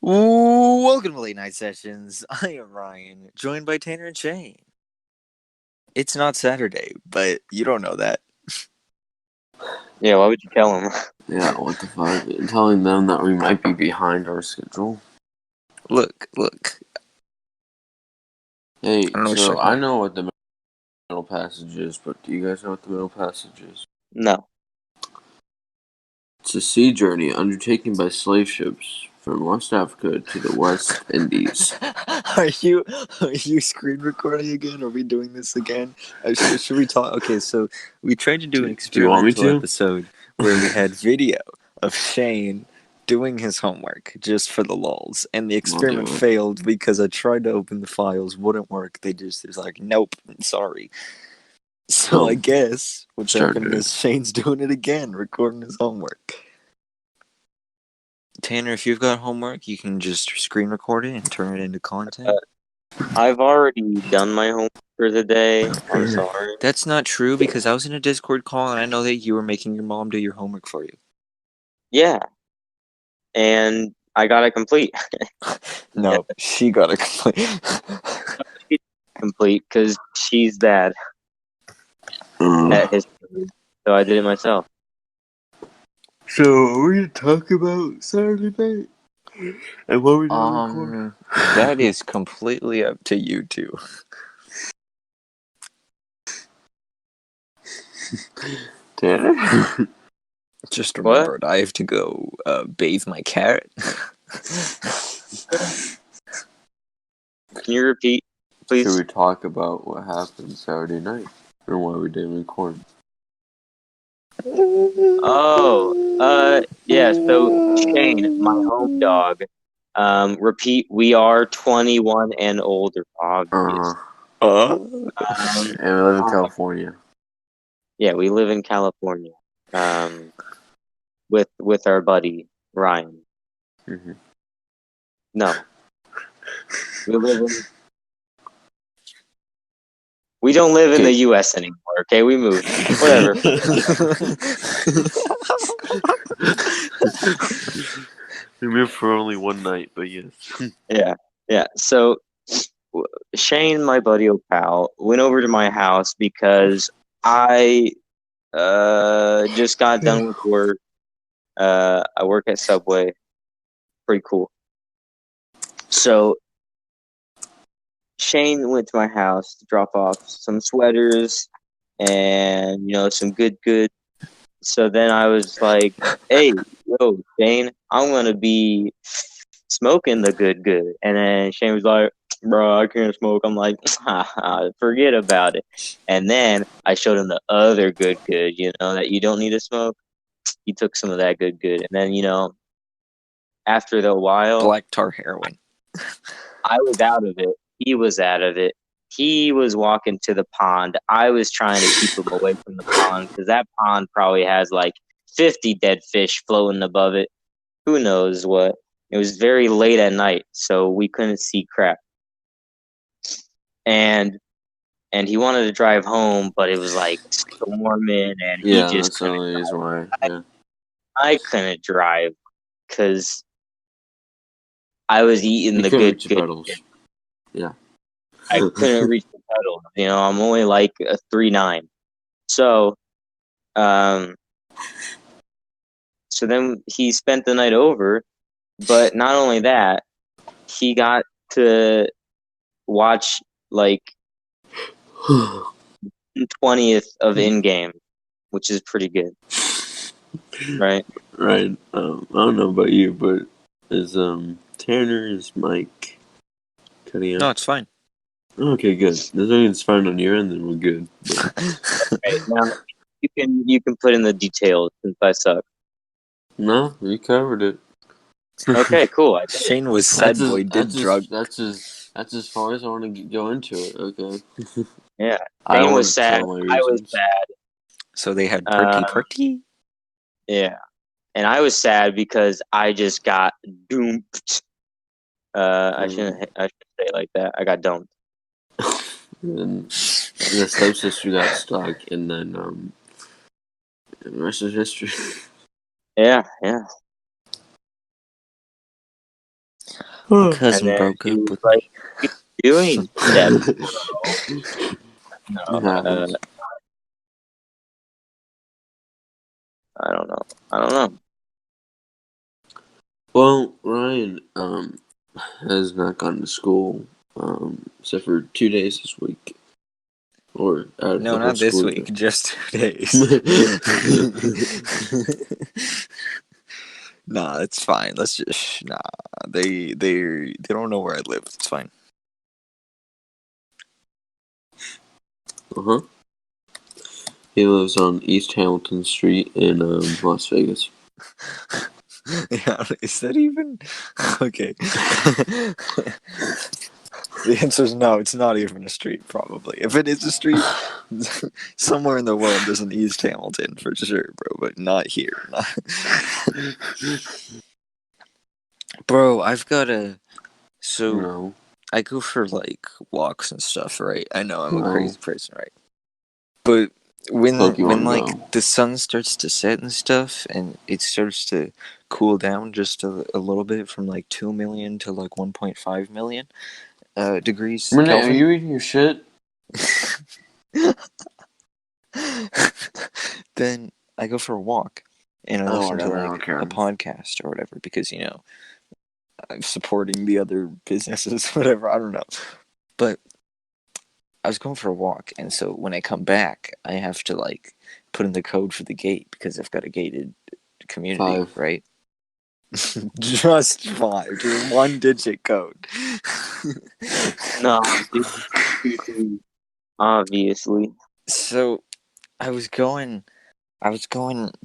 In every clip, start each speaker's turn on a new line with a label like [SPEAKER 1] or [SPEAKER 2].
[SPEAKER 1] Welcome to Late Night Sessions. I am Ryan, joined by Tanner and Shane. It's not Saturday, but you don't know that.
[SPEAKER 2] Yeah, why would you tell them?
[SPEAKER 3] Yeah, what the fuck? You're telling them that we might be behind our schedule.
[SPEAKER 1] Look.
[SPEAKER 3] Hey,
[SPEAKER 1] know
[SPEAKER 3] so I know what the middle passage is, but do you guys know what the middle passage is?
[SPEAKER 2] No.
[SPEAKER 3] It's a sea journey undertaken by slave ships from West Africa to the West Indies.
[SPEAKER 1] Are you screen recording again? Are we doing this again? Should we talk? Okay, so we tried to do an experimental episode where we had video of Shane doing his homework just for the lulz, and the experiment failed because I tried to open the files, wouldn't work. They just was like, nope, sorry. So I guess what's happening is Shane's doing it again, recording his homework. Tanner, if you've got homework, you can just screen record it and turn it into content.
[SPEAKER 2] I've already done my homework for the day. I'm sorry.
[SPEAKER 1] That's not true because I was in a Discord call and I know that you were making your mom do your homework for you.
[SPEAKER 2] Yeah. And I got it complete.
[SPEAKER 1] No, she got it complete.
[SPEAKER 2] She's complete because she's bad at history. So I did it myself.
[SPEAKER 3] So are we going to talk about Saturday night? And what we doing?
[SPEAKER 1] That is completely up to you two.
[SPEAKER 3] Tanner?
[SPEAKER 1] Just remembered, I have to go bathe my cat.
[SPEAKER 2] Can you repeat, please?
[SPEAKER 3] Should we talk about what happened Saturday night? Or why we didn't record?
[SPEAKER 2] Yeah, so Shane, my home dog, repeat, we are 21 and older, obviously.
[SPEAKER 3] And we live in California.
[SPEAKER 2] Yeah, we live in California. With our buddy Ryan.
[SPEAKER 3] Mm-hmm.
[SPEAKER 2] No. We don't live in the U.S. anymore, okay? We moved. Whatever.
[SPEAKER 3] We moved for only one night, but yes.
[SPEAKER 2] Yeah. So, Shane, my buddy Opal, went over to my house because I just got done with work. I work at Subway. Pretty cool. So, Shane went to my house to drop off some sweaters and, some good. So then I was like, hey, yo, Shane, I'm going to be smoking the good. And then Shane was like, bro, I can't smoke. I'm like, forget about it. And then I showed him the other good, that you don't need to smoke. He took some of that good. And then, after a while,
[SPEAKER 1] black tar heroin.
[SPEAKER 2] I was out of it. He was out of it. He was walking to the pond. I was trying to keep him away from the pond because that pond probably has like 50 dead fish floating above it. Who knows what? It was very late at night, so we couldn't see crap. And he wanted to drive home, but it was like storming, and he just couldn't. I couldn't drive because I was eating the good.
[SPEAKER 3] Yeah.
[SPEAKER 2] I couldn't reach the pedal. I'm only like a 3.9. So, so then he spent the night over, but not only that, he got to watch like 20th of in-game, which is pretty good. Right?
[SPEAKER 3] Right. I don't know about you, but is Tanner's mic cutting out?
[SPEAKER 1] No, it's fine.
[SPEAKER 3] Okay, good. As long as it's fine on your end, then we're good.
[SPEAKER 2] Right, now you can put in the details since I suck.
[SPEAKER 3] No, you covered it.
[SPEAKER 2] Okay, cool.
[SPEAKER 1] Shane was sad boy did drug.
[SPEAKER 3] That's as far as I want to go into it. Okay.
[SPEAKER 2] Yeah, Shane was sad. I was sad.
[SPEAKER 1] So they had party.
[SPEAKER 2] Yeah, and I was sad because I just got doomed. I shouldn't say it like that. I got dumped.
[SPEAKER 3] And the stepsister got stuck, and then the rest is history.
[SPEAKER 2] Yeah.
[SPEAKER 1] My
[SPEAKER 2] And
[SPEAKER 1] cousin
[SPEAKER 2] then
[SPEAKER 1] broke
[SPEAKER 2] she
[SPEAKER 1] up
[SPEAKER 2] was
[SPEAKER 1] with
[SPEAKER 2] like,
[SPEAKER 1] me.
[SPEAKER 2] "What are you doing, Devin?"
[SPEAKER 3] It happens.
[SPEAKER 2] I don't know.
[SPEAKER 3] Well, Ryan has not gone to school except for 2 days this week, or out of
[SPEAKER 1] No,
[SPEAKER 3] the whole
[SPEAKER 1] not this
[SPEAKER 3] school
[SPEAKER 1] week.
[SPEAKER 3] year.
[SPEAKER 1] Just 2 days. Nah, it's fine. Let's just nah. They don't know where I live. It's fine.
[SPEAKER 3] Uh-huh. He lives on East Hamilton Street in Las Vegas.
[SPEAKER 1] Yeah, is that even okay? The answer is no. It's not even a street. Probably, if it is a street, somewhere in the world there's an East Hamilton for sure, bro. But not here. Bro, I've got a. So
[SPEAKER 3] No.
[SPEAKER 1] I go for like walks and stuff, right? I know I'm a
[SPEAKER 3] No.
[SPEAKER 1] crazy person, right? But when
[SPEAKER 3] Pokemon
[SPEAKER 1] like
[SPEAKER 3] Go.
[SPEAKER 1] the sun starts to set and stuff, and it starts to cool down just a little bit from like 2 million to like 1.5 million degrees
[SPEAKER 3] Renee, are
[SPEAKER 1] Kelvin.
[SPEAKER 3] you eating your shit?
[SPEAKER 1] Then I go for a walk, and I listen to
[SPEAKER 3] Whatever, I don't
[SPEAKER 1] like
[SPEAKER 3] care.
[SPEAKER 1] a podcast or whatever because I'm supporting the other businesses, whatever. I don't know, but I was going for a walk, and so when I come back, I have to like put in the code for the gate because I've got a gated community,
[SPEAKER 3] 5.
[SPEAKER 1] right? Just 5, just 1-digit code.
[SPEAKER 2] No, dude, obviously.
[SPEAKER 1] So I was going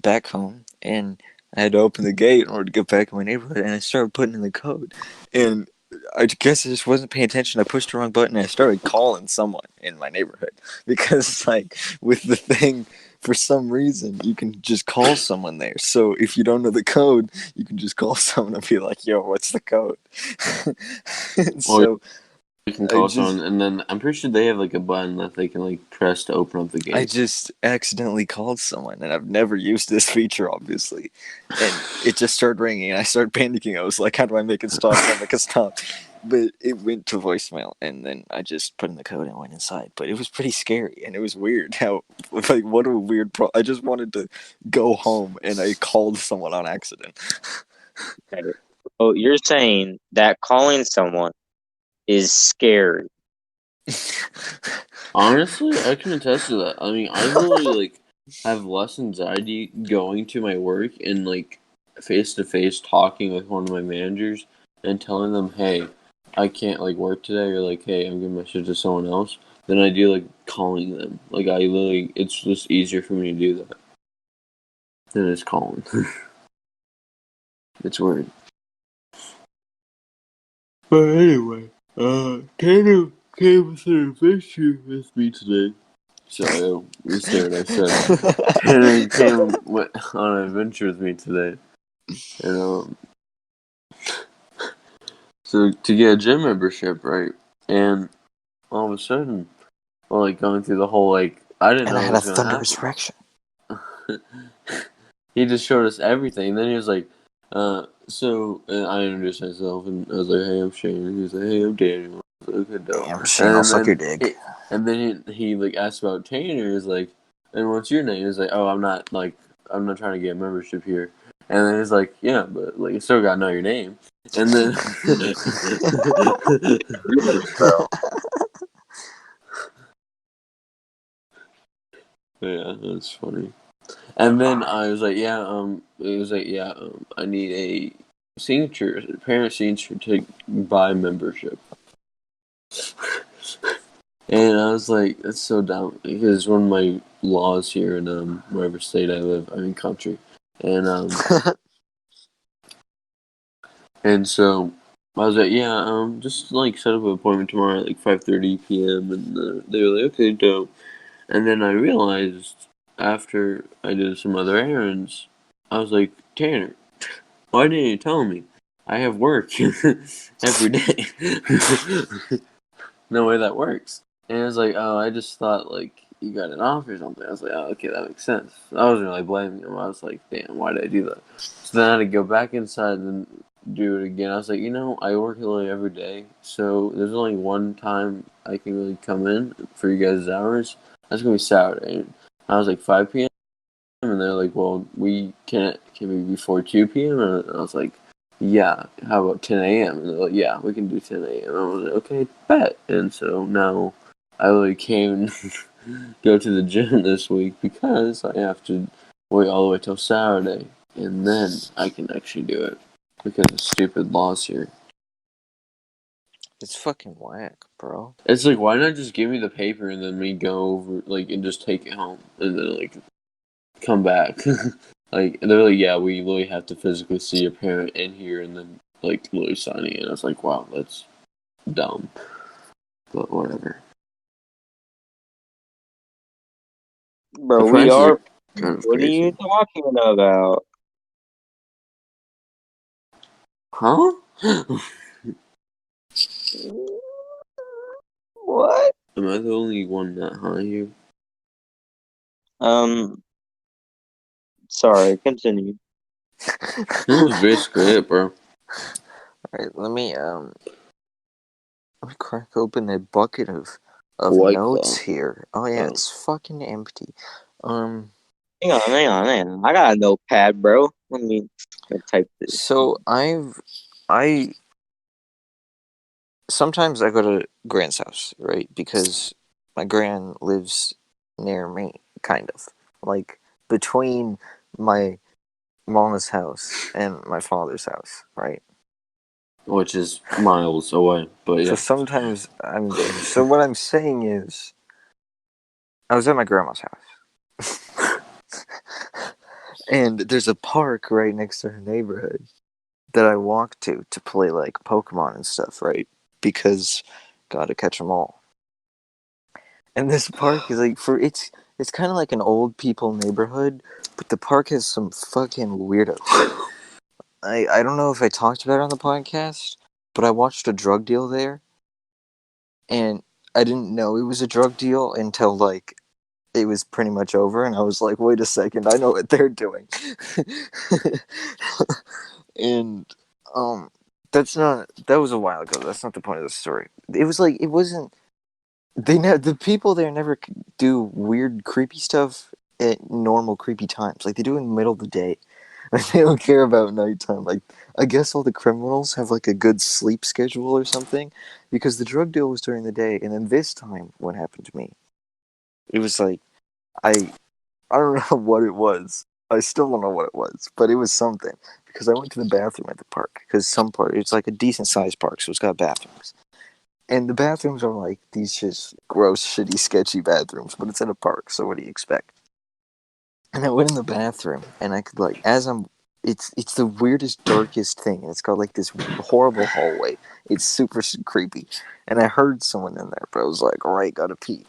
[SPEAKER 1] back home, and I had to open the gate in order to get back in my neighborhood, and I started putting in the code, and I guess I just wasn't paying attention. I pushed the wrong button, and I started calling someone in my neighborhood because, like, with the thing, for some reason, you can just call someone there. So if you don't know the code, you can just call someone and be like, "Yo, what's the code?" So
[SPEAKER 3] You can
[SPEAKER 1] I
[SPEAKER 3] call
[SPEAKER 1] just
[SPEAKER 3] someone, and then I'm pretty sure they have like a button that they can like press to open up the
[SPEAKER 1] I
[SPEAKER 3] gate.
[SPEAKER 1] just accidentally called someone, and I've never used this feature, obviously. And it just started ringing, and I started panicking. I was like, "How do I make it stop? How do I make it stop?" But it went to voicemail, and then I just put in the code and went inside. But it was pretty scary, and it was weird. How like what a weird I just wanted to go home, and I called someone on accident.
[SPEAKER 2] Okay. Oh, you're saying that calling someone is scary.
[SPEAKER 3] Honestly, I can attest to that. I mean, I literally like have less anxiety going to my work and like face to face talking with one of my managers and telling them, "Hey, I can't like work today," or like, "Hey, I'm giving my shit to someone else," than I do like calling them. Like I literally, it's just easier for me to do that than it's calling. It's weird. But anyway, Tanner came with an adventure with me today. So I misstated what I said. Tanner went on an adventure with me today. And so to get a gym membership, right? And all of a sudden, well, like going through the whole like I didn't
[SPEAKER 1] And I
[SPEAKER 3] know
[SPEAKER 1] had
[SPEAKER 3] what
[SPEAKER 1] a
[SPEAKER 3] was gonna
[SPEAKER 1] thunderous
[SPEAKER 3] happen.
[SPEAKER 1] erection.
[SPEAKER 3] He just showed us everything. And then he was like, and I introduced myself and I was like, "Hey, I'm Shane." And he was like, "Hey, I'm Daniel." I was like, "Okay, dope."
[SPEAKER 1] Damn, Shane, I'll suck your dick.
[SPEAKER 3] He like asked about Tanner. He's like, "And what's your name?" He's like, "Oh, I'm not trying to get a membership here." And then he's like, "Yeah, but like you still gotta know your name." And then
[SPEAKER 2] Really, bro.
[SPEAKER 3] yeah, that's funny. And then I was like, "Yeah, it was like, yeah, I need a parent signature to buy membership." And I was like, that's so dumb because one of my laws here in wherever state I live, I'm in country, and and so I was like, yeah, just like set up an appointment tomorrow at like 5:30 p.m. and they were like, okay, dope. And then I realized after I did some other errands, I was like, Tanner, why didn't you tell me? I have work every day. No way that works. And it was like, oh, I just thought like you got it off or something. I was like, oh, okay, that makes sense. I wasn't really blaming him. I was like, damn, why did I do that? So then I had to go back inside and do it again. I was like, I work literally every day, so there's only one time I can really come in for you guys' hours. That's gonna be Saturday. And I was like 5 p.m. and they're like, well, we can't. Can we before 2 p.m. And I was like, yeah. How about 10 a.m. And they're like, yeah, we can do 10 a.m. And I was like, okay, bet. And so now I really came and go to the gym this week because I have to wait all the way till Saturday, and then I can actually do it because of stupid laws here.
[SPEAKER 1] It's fucking whack, bro.
[SPEAKER 3] It's like, why not just give me the paper and then we go over, like, and just take it home and then, like, come back? Like, they're like, yeah, we literally have to physically see your parent in here and then, like, literally signing it. I was like, wow, that's dumb. But whatever.
[SPEAKER 2] Bro,
[SPEAKER 3] The
[SPEAKER 2] we
[SPEAKER 3] prices
[SPEAKER 2] are.
[SPEAKER 3] kind of
[SPEAKER 2] What are
[SPEAKER 3] crazy.
[SPEAKER 2] you talking about?
[SPEAKER 3] Huh?
[SPEAKER 2] What?
[SPEAKER 3] Am I the only one that high here?
[SPEAKER 2] Sorry, continue.
[SPEAKER 3] That was basically it, bro.
[SPEAKER 1] Alright, let me crack open a bucket of
[SPEAKER 3] White
[SPEAKER 1] notes
[SPEAKER 3] Claw.
[SPEAKER 1] here. Oh yeah,
[SPEAKER 3] Oh.
[SPEAKER 1] it's fucking empty.
[SPEAKER 2] Hang on. I got a notepad, bro. Let me type this.
[SPEAKER 1] So I sometimes I go to Grant's house, right? Because my gran lives near me, kind of. Like between my mama's house and my father's house, right?
[SPEAKER 3] Which is miles away, but
[SPEAKER 1] So
[SPEAKER 3] yeah.
[SPEAKER 1] sometimes I'm there. So what I'm saying is I was at my grandma's house. And there's a park right next to her neighborhood that I walk to play like Pokemon and stuff, right? Because gotta catch them all. And this park is like it's kind of like an old people neighborhood, but the park has some fucking weirdos. I don't know if I talked about it on the podcast, but I watched a drug deal there, and I didn't know it was a drug deal until like it was pretty much over, and I was like, wait a second, I know what they're doing. And that was a while ago. That's not the point of the story. It was like it wasn't. The people there never do weird creepy stuff at normal creepy times. Like they do it in the middle of the day. Like they don't care about nighttime. Like I guess all the criminals have like a good sleep schedule or something, because the drug deal was during the day, and then this time what happened to me? It was like I I don't know what it was. I still don't know what it was, but it was something, because I went to the bathroom at the park, because some park it's like a decent sized park, so it's got bathrooms. And the bathrooms are like these just gross, shitty, sketchy bathrooms, but it's in a park, so what do you expect? And I went in the bathroom, and I could like, it's the weirdest, darkest thing, and it's got like this horrible hallway. It's super creepy, and I heard someone in there, but I was like, all right, gotta pee.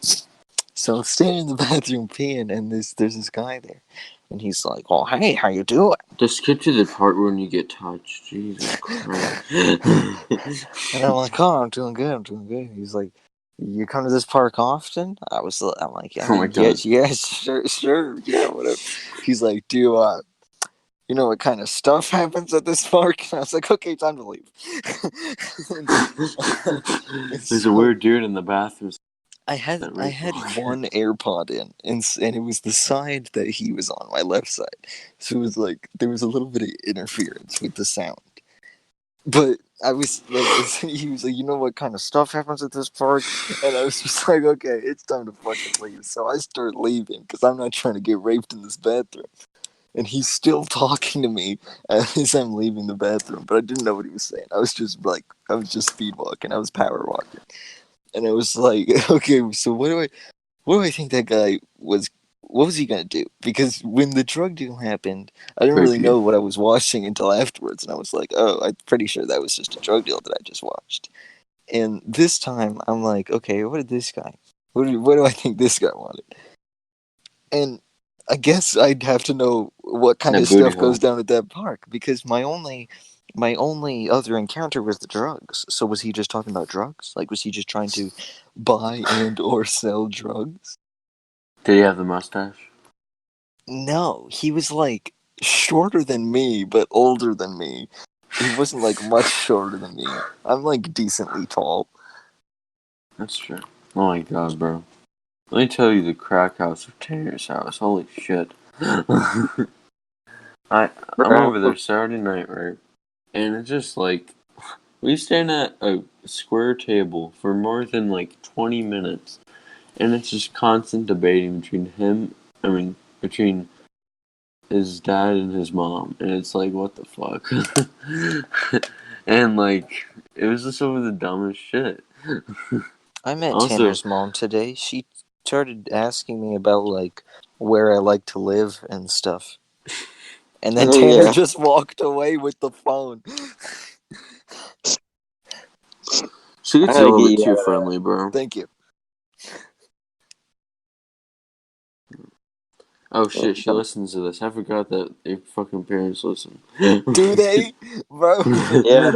[SPEAKER 1] So I'm standing in the bathroom peeing, and there's this guy there, and he's like, "Oh, hey, how you doing?"
[SPEAKER 3] Just skip to the part when you get touched. Jesus Christ.
[SPEAKER 1] And I'm like, "Oh, I'm doing good. I'm doing good." He's like, "You come to this park often?" I'm like, "I
[SPEAKER 3] Oh my
[SPEAKER 1] mean,
[SPEAKER 3] god.
[SPEAKER 1] yes, sure, yeah, whatever." He's like, "Do you know what kind of stuff happens at this park?" And I was like, "Okay, time to leave."
[SPEAKER 3] There's a
[SPEAKER 1] So
[SPEAKER 3] weird dude in the bathroom.
[SPEAKER 1] I had one AirPod in, and it was the side that he was on, my left side. So it was like there was a little bit of interference with the sound. But I was like, he was like, "You know what kind of stuff happens at this park?" And I was just like, "Okay, it's time to fucking leave." So I start leaving because I'm not trying to get raped in this bathroom. And he's still talking to me as I'm leaving the bathroom, but I didn't know what he was saying. I was just speed walking. I was power walking. And it was like, okay, so what do I think that guy was? What was he gonna do? Because when the drug deal happened, I didn't really
[SPEAKER 3] Creepy.
[SPEAKER 1] know what I was watching until afterwards, and I was like, "Oh, I'm pretty sure that was just a drug deal that I just watched." And this time, I'm like, "Okay, what did this guy? What do I think this guy wanted?" And I guess I'd have to know what kind
[SPEAKER 3] That
[SPEAKER 1] of
[SPEAKER 3] booty
[SPEAKER 1] stuff goes
[SPEAKER 3] hole.
[SPEAKER 1] down at that park, because my only other encounter was the drugs. So was he just talking about drugs? Like, was he just trying to buy and or sell drugs?
[SPEAKER 3] Did he have the mustache?
[SPEAKER 1] No, he was like shorter than me, but older than me. he wasn't like much shorter than me. I'm like decently tall.
[SPEAKER 3] That's true. Oh my god, bro. Let me tell you the crack house of Tanner's house. Holy shit. I'm over there Saturday night, right? And it's just like we stand at a square table for more than like 20 minutes, and it's just constant debating between his dad and his mom, and it's like, what the fuck? And like, it was just over the dumbest shit.
[SPEAKER 1] I met
[SPEAKER 3] Also,
[SPEAKER 1] Tanner's mom today. She started asking me about like where I like to live and stuff. And then Tanner just walked away with the phone.
[SPEAKER 3] She gets a little bit too friendly, bro.
[SPEAKER 1] Thank you.
[SPEAKER 3] Oh shit, she listens to this. I forgot that your fucking parents listen.
[SPEAKER 1] Do they? Bro.
[SPEAKER 2] Yeah.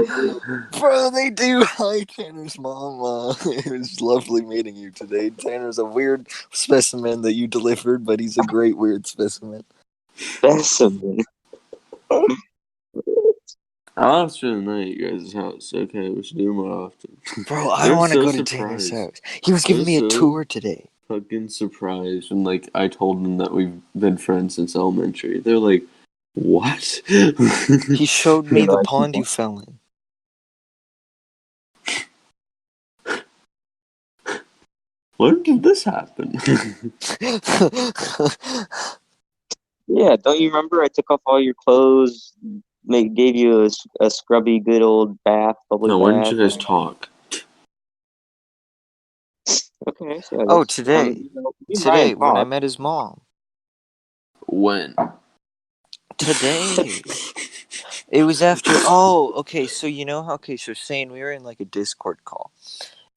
[SPEAKER 1] Bro, they do. Hi, Tanner's mom. It was lovely meeting you today. Tanner's a weird specimen that you delivered, but he's a great weird specimen.
[SPEAKER 2] Specimen.
[SPEAKER 3] I love spending the night at you guys' house. Okay, we should do it more often.
[SPEAKER 1] Bro, I want to go to Tanner's house. He was giving me a tour today.
[SPEAKER 3] Fucking surprised when like I told them that we've been friends since elementary. They're like, "What?"
[SPEAKER 1] He showed me the pond you fell in.
[SPEAKER 3] When did this happen?
[SPEAKER 2] Yeah, don't you remember? I took off all your clothes, gave you a scrubby, good old bath, public
[SPEAKER 3] No,
[SPEAKER 2] bath.
[SPEAKER 3] when did you guys talk?
[SPEAKER 2] Okay, so
[SPEAKER 1] oh, today. Today, when I met his mom.
[SPEAKER 3] When?
[SPEAKER 1] Today. It was after. Oh, okay. So you know how? Okay, so saying we were in like a Discord call,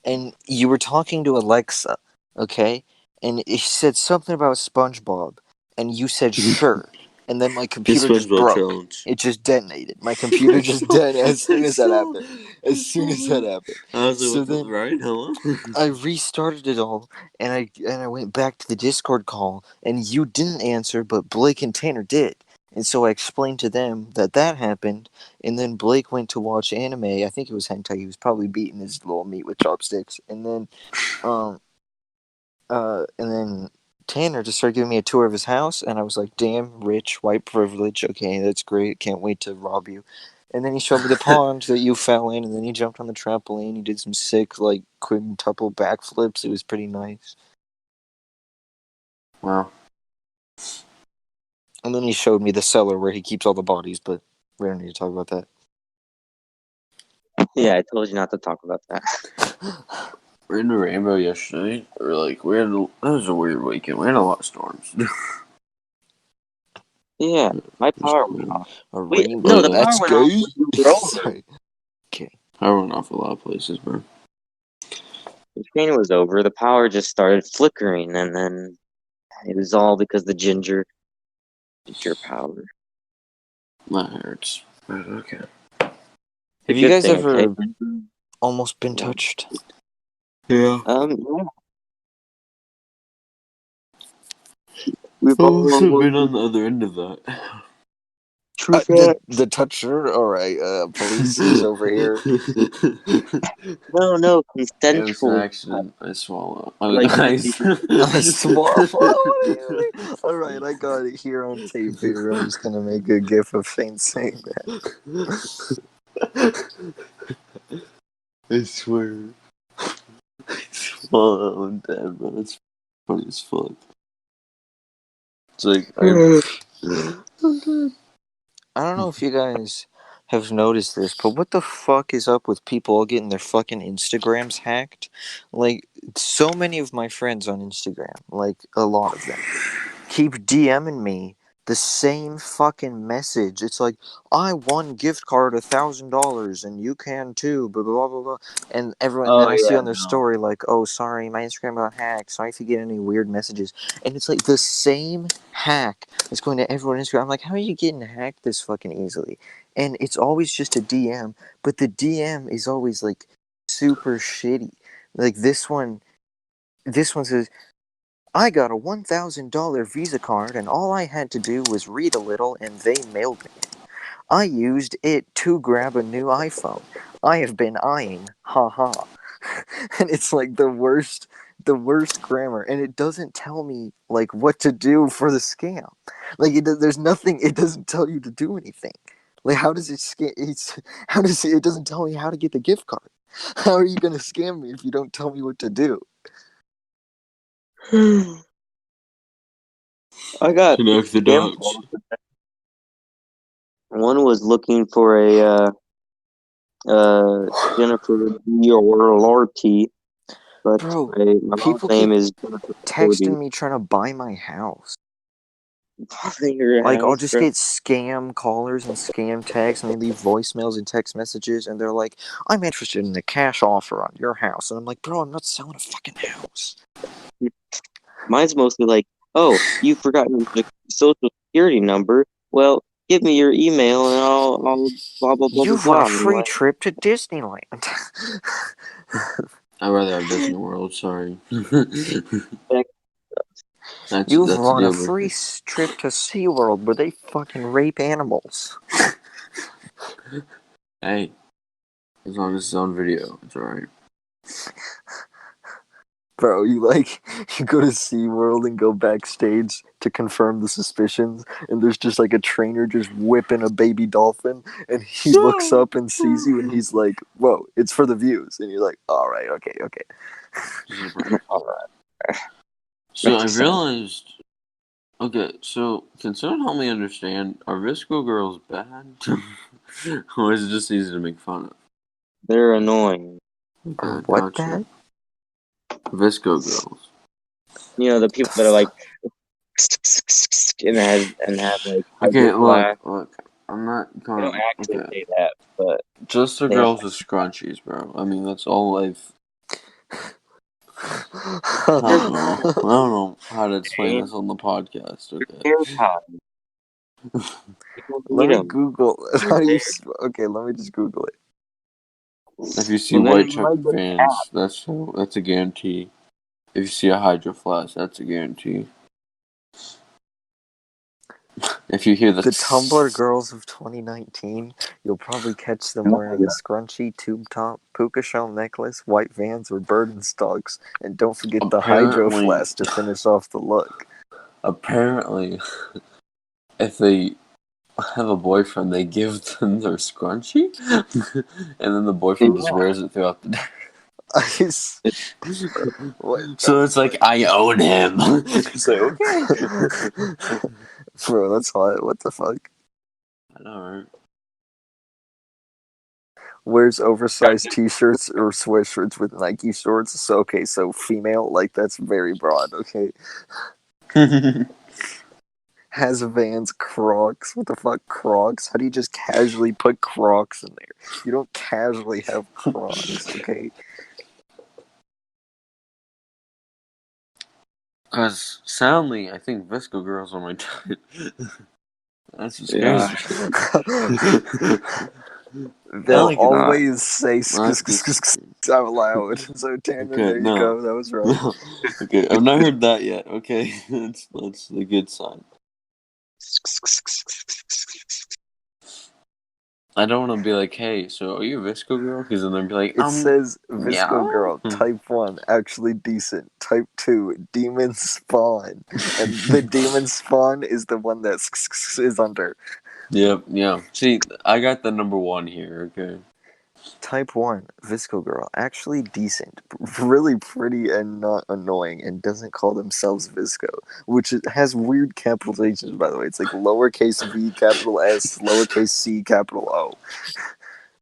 [SPEAKER 1] and you were talking to Alexa, okay, and it said something about SpongeBob, and you said sure, and then my computer just broke. Challenge. It just detonated. My computer just detonated as soon as that happened. As soon as that happened.
[SPEAKER 3] I was like, so then, right? Hello.
[SPEAKER 1] I restarted it all, and I went back to the Discord call, and you didn't answer, but Blake and Tanner did. And so I explained to them that happened, and then Blake went to watch anime. I think it was hentai. He was probably beating his little meat with chopsticks, and then, and then Tanner just started giving me a tour of his house, and I was like, "Damn, rich, white privilege. Okay, that's great. Can't wait to rob you." And then he showed me the pond that you fell in, and then he jumped on the trampoline. He did some sick, like, quintuple backflips. It was pretty nice.
[SPEAKER 3] Wow.
[SPEAKER 1] And then he showed me the cellar where he keeps all the bodies, but we don't need to talk about that.
[SPEAKER 2] Yeah, I told you not to talk about that.
[SPEAKER 3] We're in the rainbow yesterday. Or like that was a weird weekend. We had a lot of storms.
[SPEAKER 2] Yeah, my power went off.
[SPEAKER 1] A rainbow. No, the that's power went off. Sorry. Okay.
[SPEAKER 3] Power went off a lot of places, bro.
[SPEAKER 2] The train was over. The power just started flickering, and then it was all because the ginger power.
[SPEAKER 3] That hurts. Okay.
[SPEAKER 1] Have you guys ever almost been touched?
[SPEAKER 3] Yeah.
[SPEAKER 2] Yeah.
[SPEAKER 3] We've also been on the other end of that.
[SPEAKER 1] The toucher? Alright, police is over here.
[SPEAKER 2] No, consensual.
[SPEAKER 3] It was an accident. I swallow.
[SPEAKER 1] I swallow. Alright, I got it here on tape here. I'm just gonna make a gif of Shane saying that.
[SPEAKER 3] I swear. I swallow. I'm dead, bro. It's funny as fuck. It's like, I'm dead.
[SPEAKER 1] I don't know if you guys have noticed this, but what the fuck is up with people getting their fucking Instagrams hacked? Like, so many of my friends on Instagram, like a lot of them, keep DMing me the same fucking message. It's like, I won gift card $1,000 and you can too, blah blah blah blah. And everyone then I see on their story like, oh sorry, my Instagram got hacked. Sorry if you get any weird messages. And it's like the same hack that's going to everyone on Instagram. I'm like, how are you getting hacked this fucking easily? And it's always just a DM, but the DM is always like super shitty. Like this one says, I got a $1,000 Visa card, and all I had to do was read a little, and they mailed me it. I used it to grab a new iPhone. I have been eyeing. Ha ha. And it's like the worst grammar, and it doesn't tell me like what to do for the scam. Like there's nothing. It doesn't tell you to do anything. Like how does it scam? How does it? It doesn't tell me how to get the gift card. How are you gonna scam me if you don't tell me what to do?
[SPEAKER 2] I got
[SPEAKER 3] Connect the
[SPEAKER 2] scam
[SPEAKER 3] dots.
[SPEAKER 2] calls. One was looking for a Jennifer Lorty, but
[SPEAKER 1] Bro,
[SPEAKER 2] my mom's
[SPEAKER 1] people
[SPEAKER 2] name
[SPEAKER 1] keep
[SPEAKER 2] is Jennifer Lorty.
[SPEAKER 1] texting me trying to buy my house.
[SPEAKER 2] Your
[SPEAKER 1] Like, I'll
[SPEAKER 2] house,
[SPEAKER 1] just
[SPEAKER 2] bro.
[SPEAKER 1] get scam callers and scam texts, and they leave voicemails and text messages, and they're like, I'm interested in a cash offer on your house. And I'm like, bro, I'm not selling a fucking house.
[SPEAKER 2] Mine's mostly like, oh, you forgot your social security number. Well, give me your email and I'll blah blah blah blah
[SPEAKER 1] You've won
[SPEAKER 2] blah.
[SPEAKER 1] a
[SPEAKER 2] I'm
[SPEAKER 1] free
[SPEAKER 2] like,
[SPEAKER 1] trip to Disneyland.
[SPEAKER 3] I'd rather have Disney World. Sorry.
[SPEAKER 2] heck,
[SPEAKER 1] You've
[SPEAKER 3] that's a
[SPEAKER 1] won a
[SPEAKER 3] deal
[SPEAKER 1] free
[SPEAKER 3] breaker.
[SPEAKER 1] trip to SeaWorld where they fucking rape animals.
[SPEAKER 3] Hey, as long as it's on video, it's alright.
[SPEAKER 1] Bro, you go to SeaWorld and go backstage to confirm the suspicions, and there's just like a trainer just whipping a baby dolphin, and he looks up and sees you, and he's like, whoa, it's for the views. And you're like, alright, okay.
[SPEAKER 2] all right,
[SPEAKER 3] So
[SPEAKER 2] make
[SPEAKER 3] I
[SPEAKER 2] it sound.
[SPEAKER 3] realized. Okay, so can someone help me understand? Are Visco girls bad, or is it just easy to make fun of?
[SPEAKER 2] They're annoying.
[SPEAKER 1] Or
[SPEAKER 3] Okay,
[SPEAKER 1] what
[SPEAKER 3] gotcha.
[SPEAKER 1] that?
[SPEAKER 3] Visco girls.
[SPEAKER 2] You know the people that are like and have like hydro
[SPEAKER 3] Okay,
[SPEAKER 2] flask.
[SPEAKER 3] look. I'm not
[SPEAKER 2] They don't
[SPEAKER 3] going.
[SPEAKER 2] actually
[SPEAKER 3] Okay,
[SPEAKER 2] say that, but
[SPEAKER 3] just the
[SPEAKER 2] they have.
[SPEAKER 3] girls with scrunchies, bro. I mean, that's all I've. I
[SPEAKER 2] They're
[SPEAKER 3] don't know. I don't know how to explain this on the podcast. Okay.
[SPEAKER 2] hair ties. People
[SPEAKER 1] Let
[SPEAKER 2] need
[SPEAKER 1] me
[SPEAKER 2] them.
[SPEAKER 1] Google. How do you? Okay, let me just Google it.
[SPEAKER 3] If you see
[SPEAKER 2] Well, then
[SPEAKER 3] white
[SPEAKER 2] you might
[SPEAKER 3] checker
[SPEAKER 2] get an app.
[SPEAKER 3] vans, that's a guarantee. If you see a hydro flask, that's a guarantee. If you hear the
[SPEAKER 1] The Tumblr girls of 2019, you'll probably catch them
[SPEAKER 2] Oh my
[SPEAKER 1] wearing a scrunchy, tube top, puka shell necklace, white Vans, or Birkenstocks, and don't forget the hydro
[SPEAKER 3] apparently,
[SPEAKER 1] flask to finish off the look.
[SPEAKER 3] apparently, if they have a boyfriend, they give them their scrunchie, and then the boyfriend just
[SPEAKER 2] God.
[SPEAKER 3] wears it throughout the day.
[SPEAKER 1] What?
[SPEAKER 3] So it's like I own him. It's like okay.
[SPEAKER 1] Bro, that's hot. What the fuck?
[SPEAKER 3] I know, right?
[SPEAKER 1] Wears oversized t-shirts or sweatshirts with Nike shorts. So, okay, so female, like, that's very broad, okay? Has Vans Crocs. What the fuck, Crocs? How do you just casually put Crocs in there? You don't casually have Crocs, okay?
[SPEAKER 3] Because soundly, I think Visco girls are my type. That's what
[SPEAKER 2] Yeah.
[SPEAKER 3] scares me. I
[SPEAKER 1] They'll
[SPEAKER 3] like it.
[SPEAKER 1] always say
[SPEAKER 3] That's good.
[SPEAKER 1] out loud. So, Tanner,
[SPEAKER 3] Okay,
[SPEAKER 1] there you
[SPEAKER 3] no.
[SPEAKER 1] go. That was right.
[SPEAKER 3] No. Okay, I've not heard that yet. Okay, that's a good sign. I don't want to be like, hey, so are you a Visco girl? Because then they'd be like,
[SPEAKER 1] It says
[SPEAKER 3] yeah.
[SPEAKER 1] Visco Girl, Type 1, actually decent. Type 2, Demon Spawn. And the Demon Spawn is the one that is under.
[SPEAKER 3] Yep, yeah. See, I got the number one here, okay?
[SPEAKER 1] Type 1, Visco Girl, actually decent, really pretty and not annoying, and doesn't call themselves Visco, which has weird capitalizations, by the way. It's like lowercase v, capital S, lowercase c, capital O.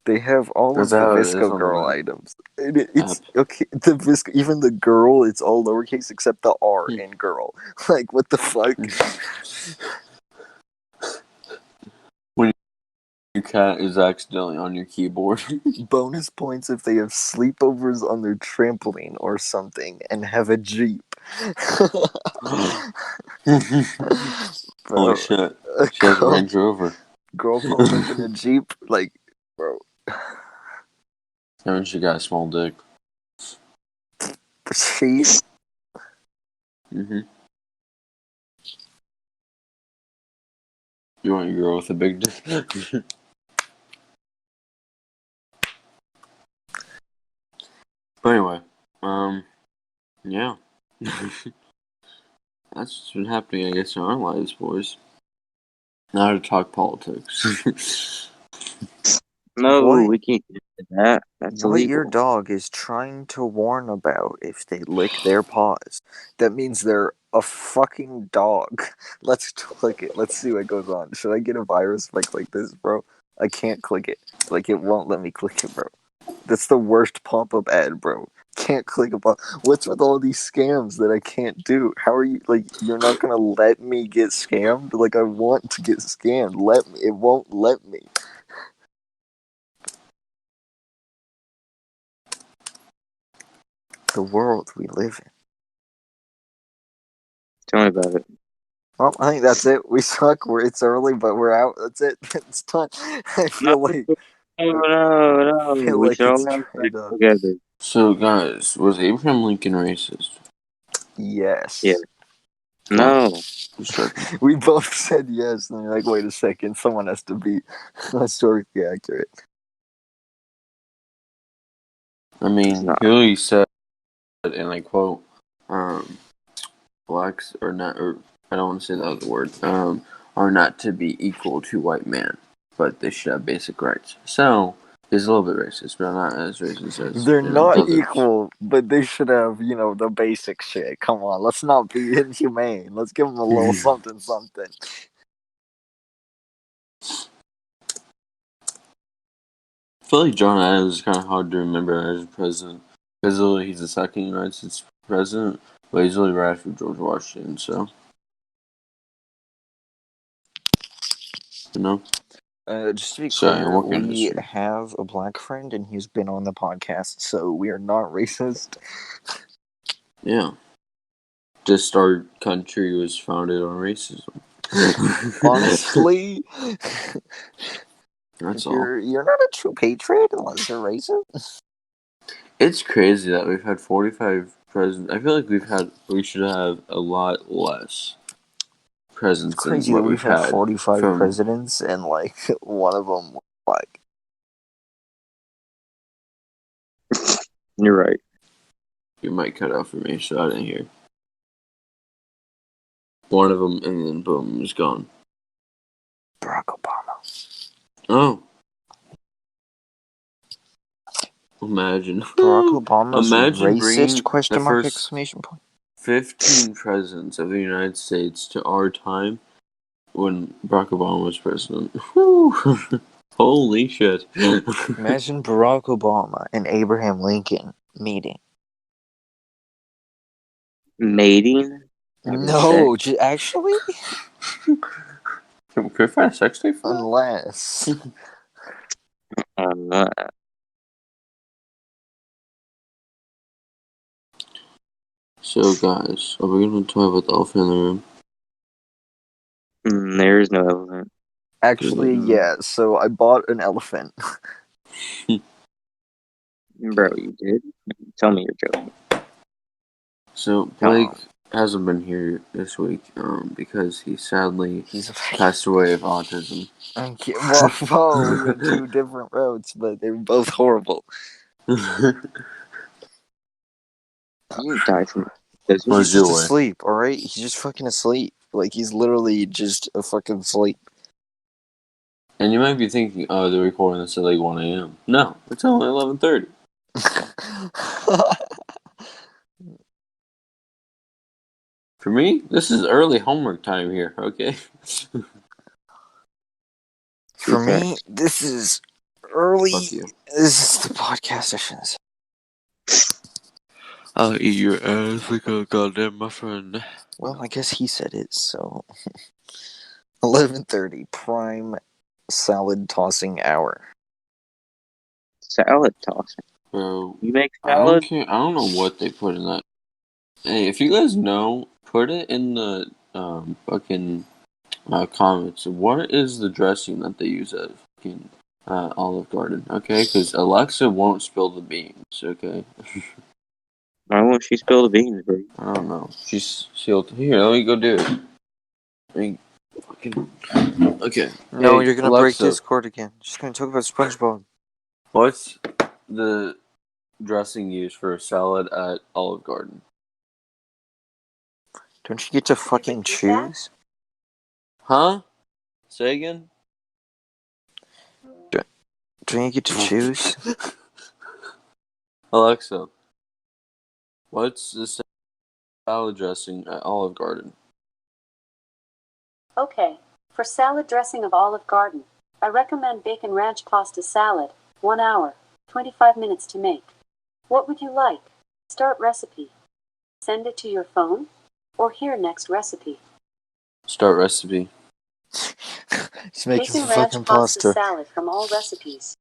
[SPEAKER 1] They have all
[SPEAKER 3] That's
[SPEAKER 1] of the
[SPEAKER 3] how it is
[SPEAKER 1] Visco
[SPEAKER 3] on the
[SPEAKER 1] Girl
[SPEAKER 3] map.
[SPEAKER 1] items. It's okay. The Visco, even the girl, it's all lowercase except the R in girl. Like, what the fuck?
[SPEAKER 3] When your cat is accidentally on your keyboard.
[SPEAKER 1] Bonus points if they have sleepovers on their trampoline or something and have a Jeep.
[SPEAKER 3] Holy
[SPEAKER 1] Bro,
[SPEAKER 3] shit.
[SPEAKER 1] a
[SPEAKER 3] She has a Range Rover.
[SPEAKER 1] girl pulls up in a Jeep, like, bro,
[SPEAKER 3] That means she got a small dick.
[SPEAKER 1] she,
[SPEAKER 3] Mm-hmm. You want your girl with a big dick? But anyway, yeah. That's what's been happening, I guess, in our lives, boys. Now to talk politics.
[SPEAKER 2] No, we can't get into that. That's
[SPEAKER 1] What
[SPEAKER 2] illegal.
[SPEAKER 1] your dog is trying to warn about if they lick their paws, that means they're a fucking dog. Let's click it. Let's see what goes on. Should I get a virus if I click this, bro? I can't click it. Like, it won't let me click it, bro. That's the worst pop-up ad, bro. Can't click a What's with all these scams that I can't do? How are you, like, you're not gonna let me get scammed? Like, I want to get scammed. Let me. It won't let me. The world we live in.
[SPEAKER 2] Tell me about it.
[SPEAKER 1] Well, I think that's it. We suck. It's early, but we're out. That's it. It's done. I feel like
[SPEAKER 2] No. We should all
[SPEAKER 1] it's
[SPEAKER 2] have
[SPEAKER 1] turned
[SPEAKER 2] sex
[SPEAKER 1] up.
[SPEAKER 2] together.
[SPEAKER 3] So, guys, was Abraham Lincoln racist?
[SPEAKER 1] Yes.
[SPEAKER 2] Yeah. No.
[SPEAKER 1] We both said yes, and you're like, wait a second, someone has to be historically accurate.
[SPEAKER 3] I mean, he really said, and I quote, blacks are not, or I don't want to say the other word, are not to be equal to white man, but they should have basic rights. So, he's a little bit racist, but not as racist as
[SPEAKER 1] They're not
[SPEAKER 3] others.
[SPEAKER 1] equal, but they should have, the basic shit. Come on, let's not be inhumane. Let's give them a little something.
[SPEAKER 3] I feel like John Adams is kind of hard to remember as president, because he's the second United States president, but he's really right after George Washington, so.
[SPEAKER 1] Just to be clear, we
[SPEAKER 3] history.
[SPEAKER 1] have a black friend, and he's been on the podcast, so we are not racist.
[SPEAKER 3] Yeah. Just our country was founded on racism.
[SPEAKER 1] Honestly,
[SPEAKER 3] that's all.
[SPEAKER 1] You're not a true patriot unless you're racist.
[SPEAKER 3] It's crazy that we've had 45 presidents. I feel like we should have a lot less presidents. It's
[SPEAKER 1] crazy
[SPEAKER 3] than what
[SPEAKER 1] that we've had 45 presidents, and like one of them was black.
[SPEAKER 2] You're right.
[SPEAKER 3] You might cut out for me, so I didn't hear. One of them, and then boom, was gone.
[SPEAKER 1] Barack Obama.
[SPEAKER 3] Oh. Imagine.
[SPEAKER 1] Barack Obama's
[SPEAKER 3] Imagine
[SPEAKER 1] racist? Question
[SPEAKER 3] the
[SPEAKER 1] mark,
[SPEAKER 3] first
[SPEAKER 1] exclamation point.
[SPEAKER 3] 15 presidents of the United States to our time when Barack Obama was president. Holy shit.
[SPEAKER 1] Imagine Barack Obama and Abraham Lincoln meeting.
[SPEAKER 2] Mating?
[SPEAKER 1] No, actually?
[SPEAKER 3] Can we find a sex tape for that?
[SPEAKER 1] Unless.
[SPEAKER 3] So, guys, are we going to talk about the elephant in the room?
[SPEAKER 2] There is no elephant.
[SPEAKER 1] Actually, yeah, so I bought an elephant.
[SPEAKER 2] Bro, you did? Tell me you're joking.
[SPEAKER 3] So, Blake hasn't been here this week because he sadly passed away of autism. Whoa,
[SPEAKER 1] we went two different roads, but they were both horrible.
[SPEAKER 2] You die from this.
[SPEAKER 1] He's just asleep, alright? He's just fucking asleep. Like, he's literally just a fucking sleep.
[SPEAKER 3] And you might be thinking, oh, they're recording this at like 1 a.m. No, it's only 11:30. For me, this is early homework time here, okay?
[SPEAKER 1] For me, this is early. This is the podcast sessions.
[SPEAKER 3] I'll eat your ass like a goddamn muffin.
[SPEAKER 1] Well, I guess he said it, so 11:30, prime salad tossing hour.
[SPEAKER 2] Salad tossing.
[SPEAKER 3] Bro,
[SPEAKER 2] you make salad?
[SPEAKER 3] I don't know what they put in that. Hey, if you guys know, put it in the fucking comments. What is the dressing that they use at fucking Olive Garden? Okay, because Alexa won't spill the beans. Okay.
[SPEAKER 2] Why won't she spill the beans, bro?
[SPEAKER 3] I don't know. She'll here. Let me go do it. Okay.
[SPEAKER 1] No,
[SPEAKER 3] Hey,
[SPEAKER 1] you're gonna break
[SPEAKER 3] Alexa,
[SPEAKER 1] Discord again. Just gonna talk about SpongeBob.
[SPEAKER 3] what's the dressing used for a salad at Olive Garden?
[SPEAKER 1] Don't you get to fucking choose?
[SPEAKER 3] Huh? Say again?
[SPEAKER 1] Don't you get to choose?
[SPEAKER 3] Alexa, what's the salad dressing at Olive Garden?
[SPEAKER 4] Okay, for salad dressing of Olive Garden, I recommend bacon ranch pasta salad, 1 hour, 25 minutes to make. What would you like? Start recipe. Send it to your phone, or here next recipe.
[SPEAKER 3] Start recipe.
[SPEAKER 1] Just make
[SPEAKER 4] Bacon
[SPEAKER 1] some
[SPEAKER 4] ranch
[SPEAKER 1] fucking
[SPEAKER 4] pasta
[SPEAKER 1] pasta.
[SPEAKER 4] salad from all recipes.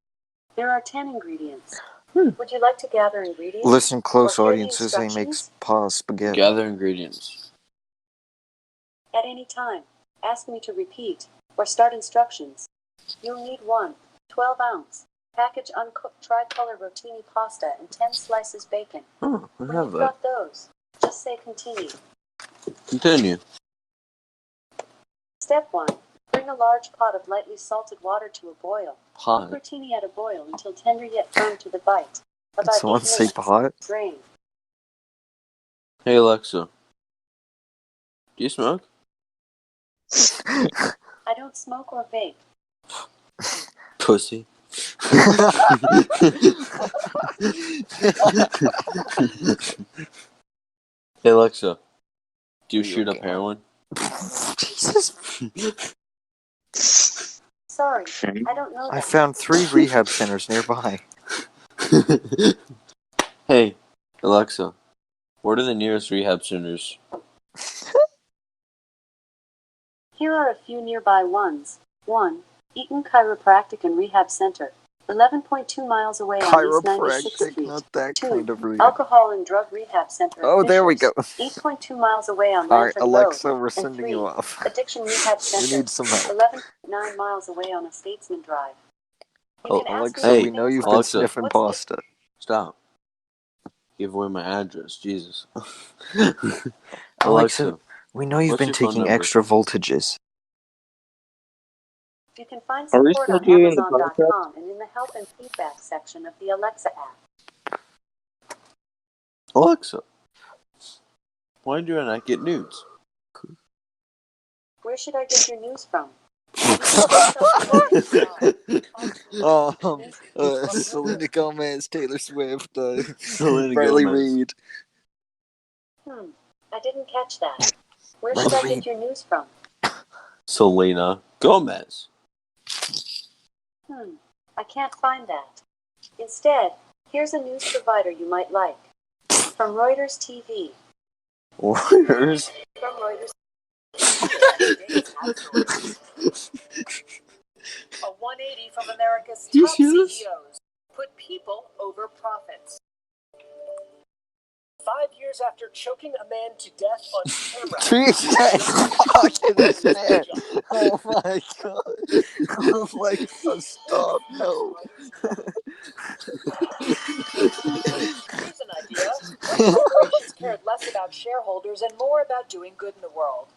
[SPEAKER 4] There are 10 ingredients. Would you like to gather ingredients?
[SPEAKER 1] Listen close,
[SPEAKER 4] or hear the
[SPEAKER 1] audiences. They make
[SPEAKER 4] instructions?
[SPEAKER 1] spaghetti.
[SPEAKER 3] Gather ingredients.
[SPEAKER 4] At any time, ask me to repeat, or start instructions. You'll need 1 12-ounce package uncooked tricolor rotini pasta and 10 slices bacon.
[SPEAKER 3] Oh, I
[SPEAKER 4] When
[SPEAKER 3] have
[SPEAKER 4] you've
[SPEAKER 3] that.
[SPEAKER 4] got those, just say continue.
[SPEAKER 3] Continue.
[SPEAKER 4] Step 1. Bring a large pot of lightly salted water to a boil.
[SPEAKER 3] Pot.
[SPEAKER 4] Cook rotini at a boil until tender yet firm to the bite. About
[SPEAKER 1] Someone
[SPEAKER 4] 8
[SPEAKER 1] say
[SPEAKER 4] minutes.
[SPEAKER 1] pot?
[SPEAKER 4] Drain.
[SPEAKER 3] Hey Alexa, do you smoke?
[SPEAKER 4] I don't smoke or vape.
[SPEAKER 3] Pussy. Hey Alexa, do you shoot up heroin?
[SPEAKER 1] Jesus.
[SPEAKER 4] Sorry, I don't know
[SPEAKER 1] I
[SPEAKER 4] that.
[SPEAKER 1] found 3 rehab centers nearby.
[SPEAKER 3] Hey Alexa, what are the nearest rehab centers?
[SPEAKER 4] Here are a few nearby ones. 1. Eaton Chiropractic and Rehab Center, 11.2 miles away on East 96th
[SPEAKER 1] Chiropractic,
[SPEAKER 4] Street.
[SPEAKER 1] not that
[SPEAKER 4] 2.
[SPEAKER 1] kind of rehab.
[SPEAKER 4] Alcohol and Drug Rehab Center at
[SPEAKER 1] Oh, there we go.
[SPEAKER 4] Fishers, 8.2 miles away on
[SPEAKER 1] Alright,
[SPEAKER 4] Lantern
[SPEAKER 1] Alexa,
[SPEAKER 4] Road.
[SPEAKER 1] we're
[SPEAKER 4] And
[SPEAKER 1] sending
[SPEAKER 4] 3.
[SPEAKER 1] you off.
[SPEAKER 4] Addiction Rehab
[SPEAKER 1] We
[SPEAKER 4] Center,
[SPEAKER 1] need some help.
[SPEAKER 4] 11.9 miles away on a Statesman Drive. You
[SPEAKER 3] Oh,
[SPEAKER 4] can ask
[SPEAKER 1] Alexa,
[SPEAKER 4] me
[SPEAKER 3] Hey,
[SPEAKER 1] we know
[SPEAKER 4] things
[SPEAKER 1] you've
[SPEAKER 4] like,
[SPEAKER 1] been
[SPEAKER 3] Alexa.
[SPEAKER 1] sniffing
[SPEAKER 4] "What's
[SPEAKER 1] pasta.
[SPEAKER 3] Stop. Give away my address, Jesus.
[SPEAKER 1] Alexa, we know you've
[SPEAKER 3] what's
[SPEAKER 1] been
[SPEAKER 3] your phone
[SPEAKER 1] taking
[SPEAKER 3] number?
[SPEAKER 1] extra voltages.
[SPEAKER 4] You can find
[SPEAKER 2] Are we
[SPEAKER 4] support
[SPEAKER 2] still
[SPEAKER 4] on
[SPEAKER 2] doing the podcast?
[SPEAKER 4] Amazon.com and in the help and feedback section of the Alexa app.
[SPEAKER 3] Alexa, why do I not get nudes?
[SPEAKER 4] Where should I get your news from?
[SPEAKER 1] Selena Gomez, Taylor Swift,
[SPEAKER 3] Selena
[SPEAKER 1] Riley
[SPEAKER 3] Gomez.
[SPEAKER 1] Reid.
[SPEAKER 4] I didn't catch that. Where should I get your news from?
[SPEAKER 3] Selena Gomez.
[SPEAKER 4] I can't find that. Instead, here's a news provider you might like. From Reuters TV.
[SPEAKER 3] Warriors.
[SPEAKER 4] From Reuters. A 180 from America's
[SPEAKER 3] Do you
[SPEAKER 4] top
[SPEAKER 3] see this?
[SPEAKER 4] CEOs. Put people over profits. 5 years after choking a man to death on camera.
[SPEAKER 1] Jesus fucking shit. Oh my god. Oh my god, stop, no.
[SPEAKER 4] Here's an idea. What if corporations cared less about shareholders and more about doing good in the world?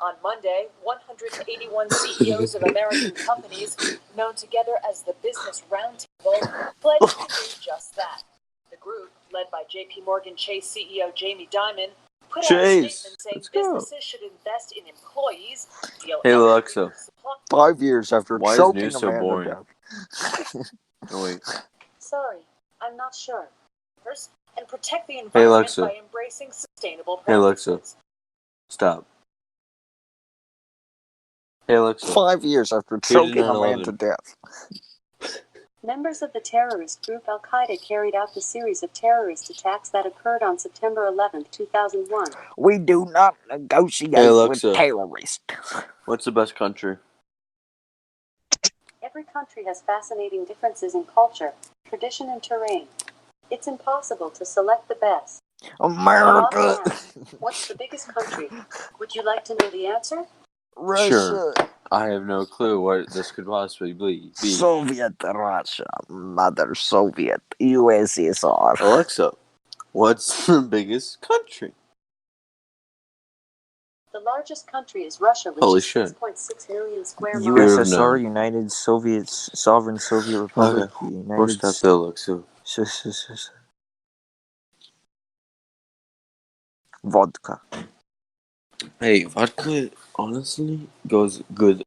[SPEAKER 4] On Monday, 181 CEOs of American companies, known together as the Business Roundtable, pledged to do just that. The group, led by JP Morgan Chase CEO Jamie Dimon, put out a statement saying businesses should invest in employees, deal
[SPEAKER 3] Hey Alexa,
[SPEAKER 1] 5 years after
[SPEAKER 3] why is
[SPEAKER 1] choking
[SPEAKER 3] news
[SPEAKER 1] a
[SPEAKER 3] so
[SPEAKER 1] man to
[SPEAKER 3] boring?
[SPEAKER 1] death.
[SPEAKER 3] Oh wait.
[SPEAKER 4] Sorry, I'm not sure. And protect the
[SPEAKER 3] Hey
[SPEAKER 4] environment
[SPEAKER 3] Alexa.
[SPEAKER 4] by embracing sustainable
[SPEAKER 3] Hey
[SPEAKER 4] practices.
[SPEAKER 3] Alexa. Stop. Hey Alexa.
[SPEAKER 1] 5 years after choking a man to death.
[SPEAKER 4] Members of the terrorist group Al-Qaeda carried out the series of terrorist attacks that occurred on September 11, 2001.
[SPEAKER 1] We do not negotiate
[SPEAKER 3] Hey Alexa.
[SPEAKER 1] with terrorists.
[SPEAKER 3] What's the best country?
[SPEAKER 4] Every country has fascinating differences in culture, tradition, and terrain. It's impossible to select the best.
[SPEAKER 1] America.
[SPEAKER 4] What's the biggest country? Would you like to know the answer?
[SPEAKER 1] Russia.
[SPEAKER 3] Sure. I have no clue what this could possibly be.
[SPEAKER 1] Soviet Russia. Mother Soviet. USSR.
[SPEAKER 3] Alexa, what's the biggest country?
[SPEAKER 4] The largest country is Russia, which
[SPEAKER 3] Holy
[SPEAKER 4] is
[SPEAKER 3] shit.
[SPEAKER 4] 6.6 million square miles.
[SPEAKER 1] USSR, United Soviet Sovereign Soviet Republic,
[SPEAKER 3] Okay.
[SPEAKER 1] United
[SPEAKER 3] Where's that bill, Alexu?
[SPEAKER 1] Vodka.
[SPEAKER 3] Hey, vodka honestly goes good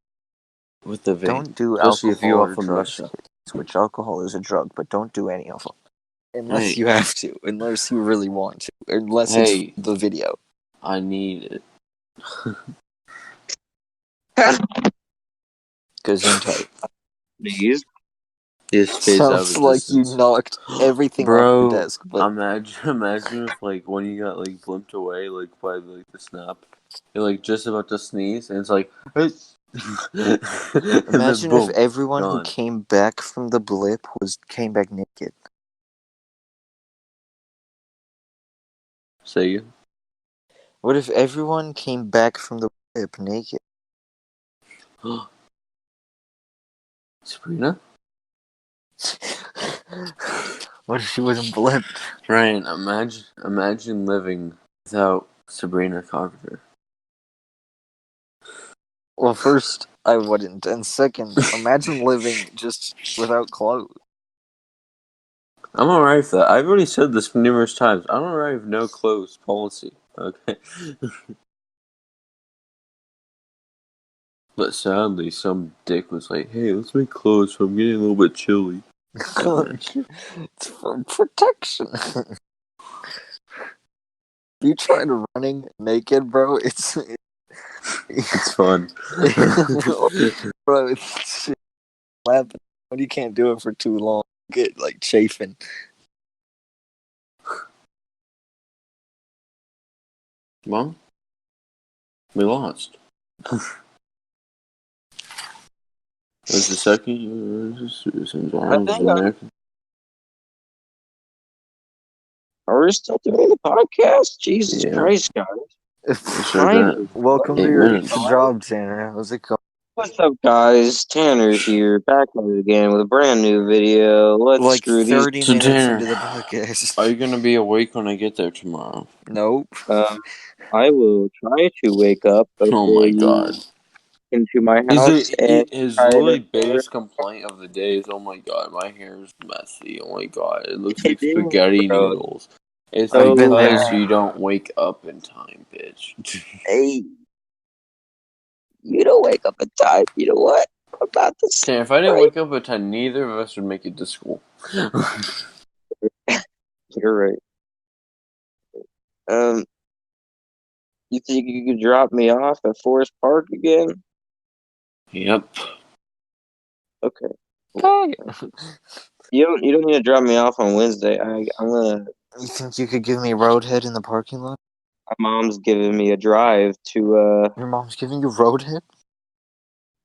[SPEAKER 3] with the vape.
[SPEAKER 1] Don't do
[SPEAKER 3] Especially if you
[SPEAKER 1] alcohol
[SPEAKER 3] are
[SPEAKER 1] or
[SPEAKER 3] from
[SPEAKER 1] drugs,
[SPEAKER 3] Russia.
[SPEAKER 1] kids, which alcohol is a drug, but don't do any of them. Unless
[SPEAKER 3] Hey.
[SPEAKER 1] you have to, unless you really want to, unless
[SPEAKER 3] Hey.
[SPEAKER 1] it's the video.
[SPEAKER 3] I need it.
[SPEAKER 1] Because in tight.
[SPEAKER 2] Please.
[SPEAKER 3] This space out
[SPEAKER 1] Sounds
[SPEAKER 3] of
[SPEAKER 1] like you
[SPEAKER 3] distance.
[SPEAKER 1] knocked everything off
[SPEAKER 3] Bro,
[SPEAKER 1] your desk, but
[SPEAKER 3] imagine if like when you got like blimped away like by like the snap, you're like just about to sneeze and it's like and
[SPEAKER 1] imagine
[SPEAKER 3] then
[SPEAKER 1] if
[SPEAKER 3] boom,
[SPEAKER 1] everyone who
[SPEAKER 3] gone.
[SPEAKER 1] came back from the blip came back naked.
[SPEAKER 3] Say you?
[SPEAKER 1] What if everyone came back from the blip naked?
[SPEAKER 3] Sabrina?
[SPEAKER 1] What if she wasn't blipped?
[SPEAKER 3] Ryan, imagine living without Sabrina Carpenter.
[SPEAKER 1] Well, first, I wouldn't. And second, imagine living just without clothes.
[SPEAKER 3] I'm alright with that. I've already said this numerous times. I'm alright with no clothes policy. Okay. But sadly, some dick was like, "Hey, let's make clothes. So I'm getting a little bit chilly."
[SPEAKER 1] It's for protection. If you tried running naked, bro, it's
[SPEAKER 3] fun.
[SPEAKER 1] bro, it's laughing. When you can't do it for too long, you get like chafing.
[SPEAKER 3] Well, we lost. There's the second. American.
[SPEAKER 2] Are we still doing the podcast? Jesus Christ, guys.
[SPEAKER 1] Welcome to your job, Tanner. How's it going?
[SPEAKER 2] What's up, guys? Tanner here, back at it again with a brand new video. Let's
[SPEAKER 1] like
[SPEAKER 2] screw
[SPEAKER 1] 30
[SPEAKER 2] these.
[SPEAKER 1] minutes
[SPEAKER 3] Tanner,
[SPEAKER 1] into the podcast.
[SPEAKER 3] Are you gonna be awake when I get there tomorrow?
[SPEAKER 1] Nope.
[SPEAKER 2] I will try to wake up before
[SPEAKER 3] Oh my god.
[SPEAKER 2] into my house and
[SPEAKER 3] His
[SPEAKER 2] try
[SPEAKER 3] literally
[SPEAKER 2] to
[SPEAKER 3] biggest complaint of the day is, "Oh my god, my hair is messy. Oh my god, it looks
[SPEAKER 2] It
[SPEAKER 3] like
[SPEAKER 2] is,
[SPEAKER 3] spaghetti
[SPEAKER 2] bro.
[SPEAKER 3] noodles." It's
[SPEAKER 1] I've been
[SPEAKER 3] because
[SPEAKER 1] there.
[SPEAKER 3] you don't wake up in time, bitch.
[SPEAKER 2] Hey, you don't wake up in time. You know what? I'm about to say,
[SPEAKER 3] Tanner, if I didn't wake up in time, neither of us would make it to school.
[SPEAKER 2] You're right. You think you could drop me off at Forest Park again?
[SPEAKER 3] Yep.
[SPEAKER 2] Okay. You don't need to drop me off on Wednesday. I'm gonna.
[SPEAKER 1] You think you could give me Roadhead in the parking lot?
[SPEAKER 2] My mom's giving me a drive to.
[SPEAKER 1] Your mom's giving you Roadhead?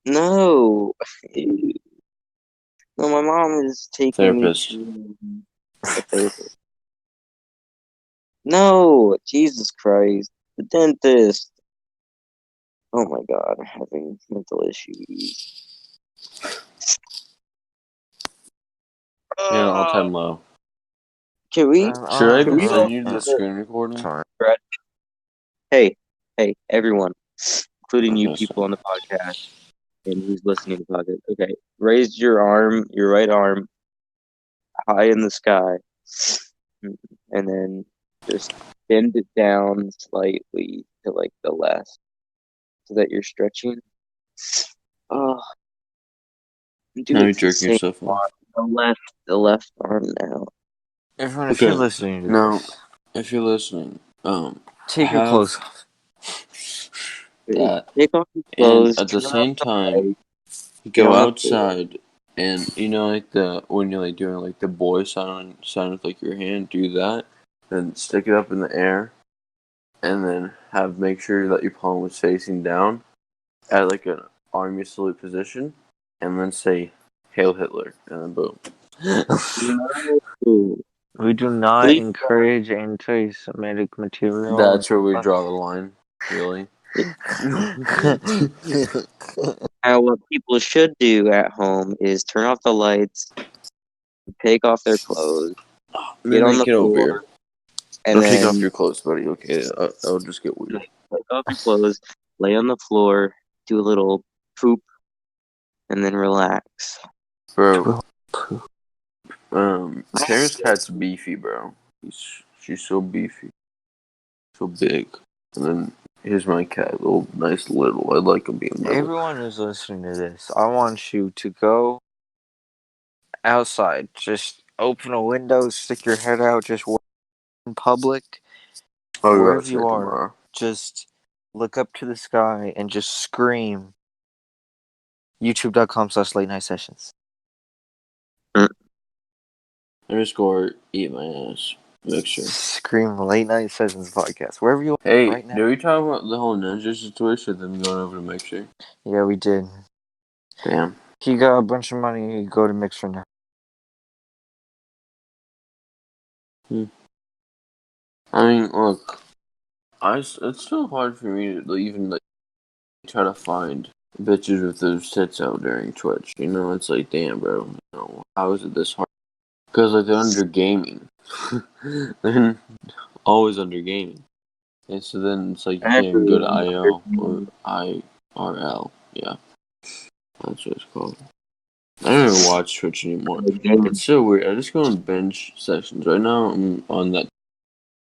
[SPEAKER 2] No. No, my mom is taking
[SPEAKER 3] Therapist.
[SPEAKER 2] me to a therapist. No, Jesus Christ, the dentist. Oh my God, I'm having mental issues.
[SPEAKER 3] Yeah, all-time low.
[SPEAKER 2] Can we?
[SPEAKER 3] Should I
[SPEAKER 2] Can we all?
[SPEAKER 3] send you the screen recording?
[SPEAKER 1] Sorry.
[SPEAKER 2] Hey, everyone, including you
[SPEAKER 3] Okay,
[SPEAKER 2] people on the podcast and who's listening to the podcast. Okay, raise your arm, your right arm, high in the sky, and then just bend it down slightly to like the left, so that you're stretching. Oh, do
[SPEAKER 3] Now you're
[SPEAKER 2] it the
[SPEAKER 3] jerking
[SPEAKER 2] same.
[SPEAKER 3] yourself off.
[SPEAKER 2] The left arm now.
[SPEAKER 1] Everyone, if you're listening to this,
[SPEAKER 3] if you're listening,
[SPEAKER 1] take your clothes off.
[SPEAKER 3] that,
[SPEAKER 2] Take off your
[SPEAKER 3] and
[SPEAKER 2] clothes.
[SPEAKER 3] at the
[SPEAKER 2] Turn off
[SPEAKER 3] same
[SPEAKER 2] the
[SPEAKER 3] time,
[SPEAKER 2] light.
[SPEAKER 3] go
[SPEAKER 2] on the floor.
[SPEAKER 3] outside, and you know, like when you're like doing like the boy sound with like your hand, do that, then stick it up in the air, and then make sure that your palm is facing down, at like an army salute position, and then say "Hail Hitler," and then boom.
[SPEAKER 2] No.
[SPEAKER 1] We do not
[SPEAKER 2] Please
[SPEAKER 1] encourage anti-Semitic material.
[SPEAKER 3] That's where we draw the line, really.
[SPEAKER 2] Now, what people should do at home is turn off the lights, take off their clothes, get on the
[SPEAKER 3] Get over
[SPEAKER 2] floor,
[SPEAKER 3] here.
[SPEAKER 2] And
[SPEAKER 3] Don't
[SPEAKER 2] then
[SPEAKER 3] take off your clothes, buddy. Okay, I'll just get weird.
[SPEAKER 2] take off your clothes, lay on the floor, do a little poop, and then relax.
[SPEAKER 3] Bro, Tara's cat's beefy, bro. She's so beefy, so big. And then here's my cat, nice little. I like him being little.
[SPEAKER 1] Everyone who's listening to this, I want you to go outside. Just open a window, stick your head out, just walk in public. Wherever you are, tomorrow. Just look up to the sky and just scream. YouTube.com/late night sessions.
[SPEAKER 3] _ eat my ass. Mixer.
[SPEAKER 1] Scream late night sessions podcast. Wherever you are.
[SPEAKER 3] Hey,
[SPEAKER 1] right now.
[SPEAKER 3] did we talk about the whole ninja situation? Them going over to Mixer?
[SPEAKER 1] Yeah, we did.
[SPEAKER 3] Damn.
[SPEAKER 1] He got a bunch of money. He go to Mixer now.
[SPEAKER 3] I mean, look, it's so hard for me to even try to find bitches with those tits out during Twitch. You know, it's like, damn, bro. You know, how is it this hard? Because they're under gaming. They're always under gaming. And so then it's like you can't go to IL or IRL. Yeah, that's what it's called. I don't even watch Twitch anymore. It's so weird. I just go on binge sessions. Right now I'm on that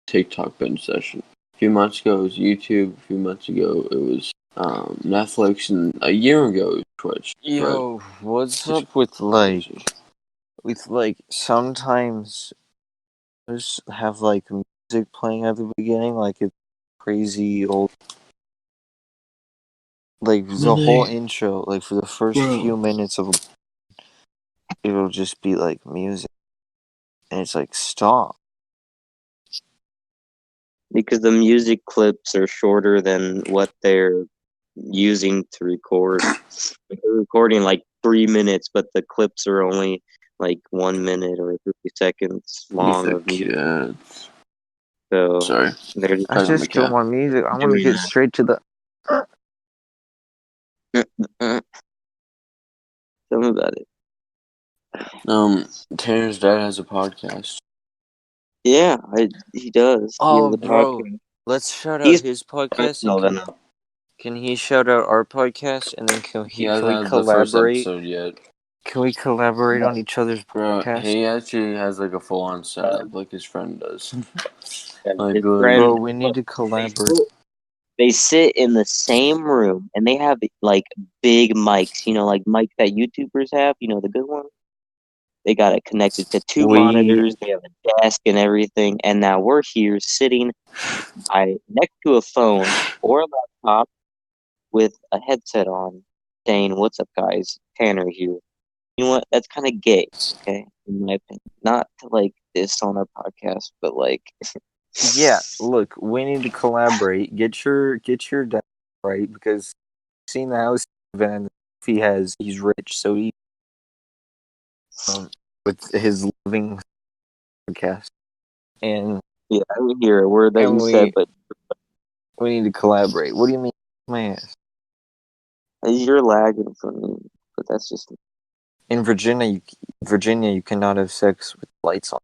[SPEAKER 3] TikTok binge session. A few months ago it was YouTube. A few months ago it was Netflix, and a year ago it was Twitch.
[SPEAKER 1] Yo, what's up with sometimes just have music playing at the beginning, like it's crazy old, the whole intro, for the first few minutes of it'll just be music, and it's stop.
[SPEAKER 2] Because the music clips are shorter than what they're using to record. They're recording 3 minutes, but the clips are only 1 minute or 30 seconds long of music. So
[SPEAKER 3] sorry,
[SPEAKER 1] I just don't want music. I want to get straight to the.
[SPEAKER 2] Tell me about it.
[SPEAKER 3] Tanner's dad has a podcast.
[SPEAKER 2] Yeah, he does.
[SPEAKER 1] Oh, bro, let's shout out his podcast. Can he shout out our podcast, and then can we collaborate?
[SPEAKER 3] The first episode yet.
[SPEAKER 1] Can we collaborate on each other's podcast?
[SPEAKER 3] He actually has a full-on setup, like his friend does.
[SPEAKER 1] Bro, we need to collaborate.
[SPEAKER 2] They sit in the same room, and they have big mics. You know, mics that YouTubers have. You know, the good ones. They got it connected to two monitors. They have a desk and everything. And now we're here sitting next to a phone or a laptop with a headset on, saying, "What's up, guys? Tanner here." You know what? That's kind of gay, okay? In my opinion. Not to this on our podcast, but
[SPEAKER 1] Yeah, look, we need to collaborate. Get your dad right, because I've seen the house van he's rich, so he with his living podcast. And
[SPEAKER 2] yeah, I didn't hear a word that you said, but
[SPEAKER 1] we need to collaborate. What do you mean, my ass?
[SPEAKER 2] You're lagging for me, but that's just
[SPEAKER 1] in Virginia. You cannot have sex with lights on.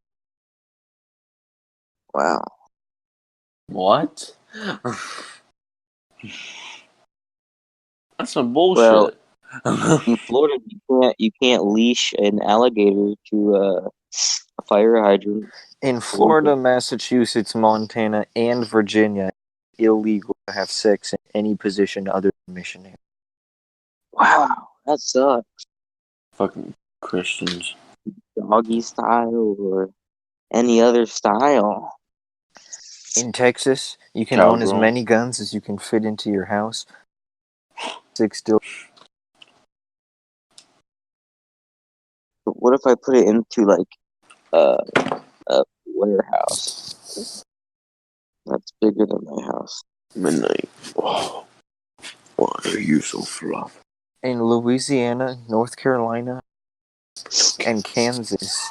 [SPEAKER 2] Wow.
[SPEAKER 3] What? That's some bullshit.
[SPEAKER 2] Well, in Florida, you can't leash an alligator to a fire hydrant.
[SPEAKER 1] In Florida, Massachusetts, Montana, and Virginia, it's illegal to have sex in any position other than missionary.
[SPEAKER 2] Wow, that sucks.
[SPEAKER 3] Fucking Christians.
[SPEAKER 2] Doggy style or any other style.
[SPEAKER 1] In Texas, you can own as many guns as you can fit into your house. 6 still.
[SPEAKER 2] But what if I put it into a warehouse that's bigger than my house?
[SPEAKER 3] Midnight. Oh, why are you so fluffy?
[SPEAKER 1] In Louisiana, North Carolina, and Kansas,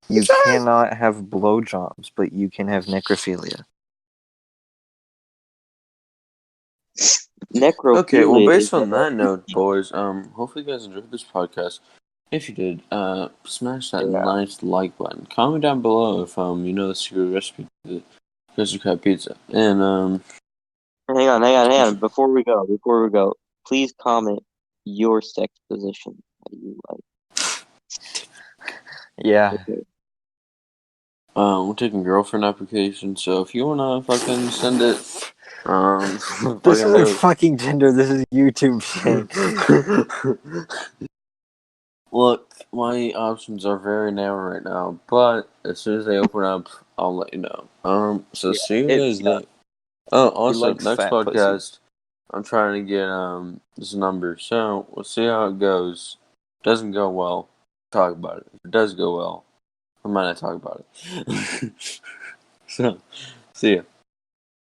[SPEAKER 1] you cannot have blowjobs, but you can have necrophilia.
[SPEAKER 2] Necrophilia.
[SPEAKER 3] Okay, well, based on that note, boys, hopefully you guys enjoyed this podcast. If you did, smash that nice like button. Comment down below if the secret recipe to Krusty Krab pizza. And
[SPEAKER 2] Hang on. Before we go, please comment your sex position that you like.
[SPEAKER 1] Yeah.
[SPEAKER 2] Okay.
[SPEAKER 3] we're taking girlfriend applications, so if you wanna fucking send it,
[SPEAKER 1] This
[SPEAKER 3] fucking
[SPEAKER 1] isn't
[SPEAKER 3] do
[SPEAKER 1] fucking Tinder. This is YouTube shit.
[SPEAKER 3] it. Look, my options are very narrow right now, but as soon as they open up, I'll let you know. So see you guys then. Oh,
[SPEAKER 1] He
[SPEAKER 3] also,
[SPEAKER 1] likes
[SPEAKER 3] next
[SPEAKER 1] fat pussy.
[SPEAKER 3] podcast, I'm trying to get this number, so we'll see how it goes. Doesn't go well, talk about it. If it does go well, I might not talk about it. So, see ya.